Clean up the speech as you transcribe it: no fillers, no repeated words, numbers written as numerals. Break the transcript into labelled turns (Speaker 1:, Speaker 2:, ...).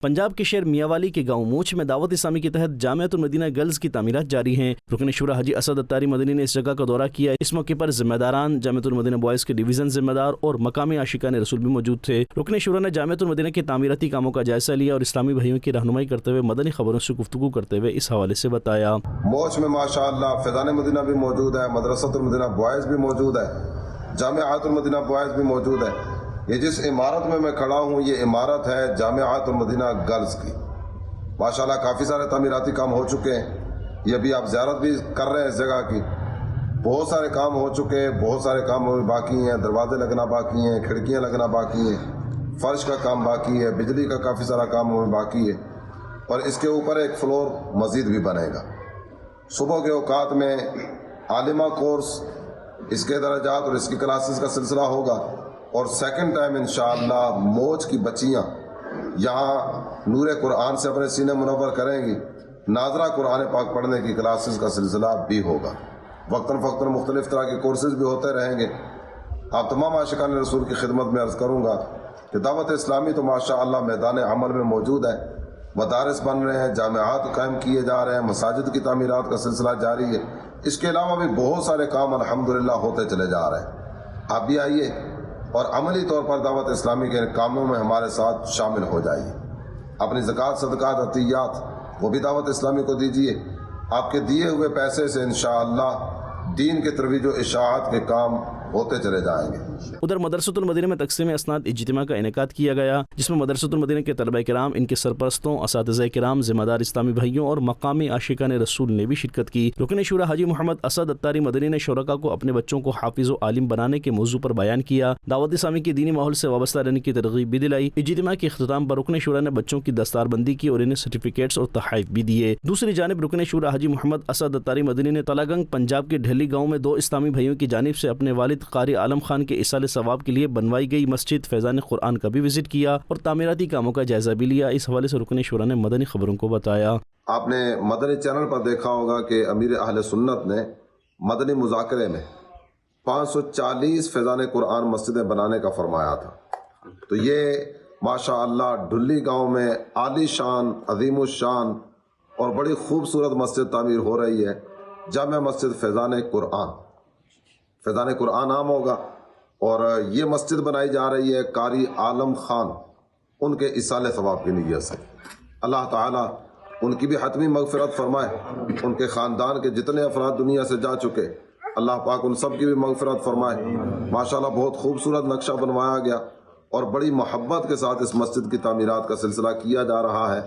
Speaker 1: پنجاب کے شہر میاں والی کے گاؤں موچ میں دعوت اسلامی کے تحت جامعۃ المدینہ گرلز کی تعمیرات جاری ہیں۔ رکن شورا حاجی اسد اتاری مدنی نے اس جگہ کا دورہ کیا۔ اس موقع پر ذمہ داران، جامعۃ المدینہ بوائز کے ڈویژن ذمہ دار اور مقامی عاشقان رسول بھی موجود تھے۔ رکن شورا نے جامعۃ المدینہ کے تعمیراتی کاموں کا جائزہ لیا اور اسلامی بھائیوں کی رہنمائی کرتے ہوئے مدنی خبروں سے گفتگو کرتے ہوئے اس حوالے سے بتایا۔
Speaker 2: موچ میں ماشاءاللہ فیضان مدینہ بھی موجود ہے، مدرسۃ المدینہ بوائز بھی موجود ہے، جامعۃ المدینہ بوائز بھی موجود ہے۔ یہ جس عمارت میں میں کھڑا ہوں یہ عمارت ہے جامعۃ المدینہ گرلز کی۔ ماشاءاللہ کافی سارے تعمیراتی کام ہو چکے ہیں، یہ ابھی آپ زیارت بھی کر رہے ہیں اس جگہ کی۔ بہت سارے کام ہو چکے ہیں، بہت سارے کام باقی ہیں، دروازے لگنا باقی ہیں، کھڑکیاں لگنا باقی ہیں، فرش کا کام باقی ہے، بجلی کا کافی سارا کام باقی ہے، اور اس کے اوپر ایک فلور مزید بھی بنے گا۔ صبح کے اوقات میں عالمہ کورس، اس کے درجات اور اس کی کلاسز کا سلسلہ ہوگا، اور سیکنڈ ٹائم انشاءاللہ موج کی بچیاں یہاں نور قرآن سے اپنے سینے منور کریں گی۔ ناظرہ قرآن پاک پڑھنے کی کلاسز کا سلسلہ بھی ہوگا۔ وقتاً فوقتاً مختلف طرح کے کورسز بھی ہوتے رہیں گے۔ آپ تمام عاشقان رسول کی خدمت میں عرض کروں گا کہ دعوت اسلامی تو ماشاءاللہ میدان عمل میں موجود ہے، مدارس بن رہے ہیں، جامعات قائم کیے جا رہے ہیں، مساجد کی تعمیرات کا سلسلہ جاری ہے۔ اس کے علاوہ بھی بہت سارے کام الحمدللہ ہوتے چلے جا رہے ہیں۔ آپ بھی آئیے اور عملی طور پر دعوت اسلامی کے کاموں میں ہمارے ساتھ شامل ہو جائیے۔ اپنی زکوٰۃ، صدقات، عطیات وہ بھی دعوت اسلامی کو دیجیے۔ آپ کے دیے ہوئے پیسے سے انشاءاللہ دین کے ترویج و اشاعت کے کام ہوتے چلے جائیں گے۔
Speaker 1: ادھر مدرسۃ المدینہ میں تقسیم اسناد اجتماع کا انعقاد کیا گیا، جس میں مدرسۃ المدینہ کے طلبہ کرام، ان کے سرپرستوں، اساتذہ کرام، ذمہ دار اسلامی بھائیوں اور مقامی عاشقان رسول نے بھی شرکت کی۔ رکن شورا حاجی محمد اسد اتاری مدنی نے شرکاء کو اپنے بچوں کو حافظ و عالم بنانے کے موضوع پر بیان کیا، دعوت اسلامی کے دینی ماحول سے وابستہ رہنے کی ترغیب بھی دلائی۔ اجتماع کے اختتام پر رکن شورا نے بچوں کی دستار بندی کی اور انہیں سرٹیفکیٹس اور تحائف بھی دیے۔ دوسری جانب رکن شورا حاجی محمد اسد اتاری مدنی نے تلہ گنگ پنجاب کے ڈھلی گاؤں میں 2 اسلامی بھائیوں کی جانب سے اپنے والد قاری عالم خان کے ایصال ثواب کے لیے بنوائی گئی مسجد فیضان قرآن کا بھی وزٹ کیا اور تعمیراتی کاموں کا جائزہ بھی لیا۔ اس حوالے سے رکن شورا نے مدنی خبروں کو بتایا۔
Speaker 2: آپ نے مدنی چینل پر دیکھا ہوگا کہ امیر اہل سنت نے مدنی مذاکرے میں 540 فیضان قرآن مسجدیں بنانے کا فرمایا تھا۔ تو یہ ماشاءاللہ ڈھلی گاؤں میں عالی شان، عظیم الشان اور بڑی خوبصورت مسجد تعمیر ہو رہی ہے، جامع مسجد فیضان قرآن۔ فیضان قرآن نام ہوگا، اور یہ مسجد بنائی جا رہی ہے قاری عالم خان ان کے ایصال ثواب کی نیت سے۔ اللہ تعالیٰ ان کی بھی حتمی مغفرت فرمائے، ان کے خاندان کے جتنے افراد دنیا سے جا چکے اللہ پاک ان سب کی بھی مغفرت فرمائے۔ ماشاءاللہ بہت خوبصورت نقشہ بنوایا گیا اور بڑی محبت کے ساتھ اس مسجد کی تعمیرات کا سلسلہ کیا جا رہا ہے۔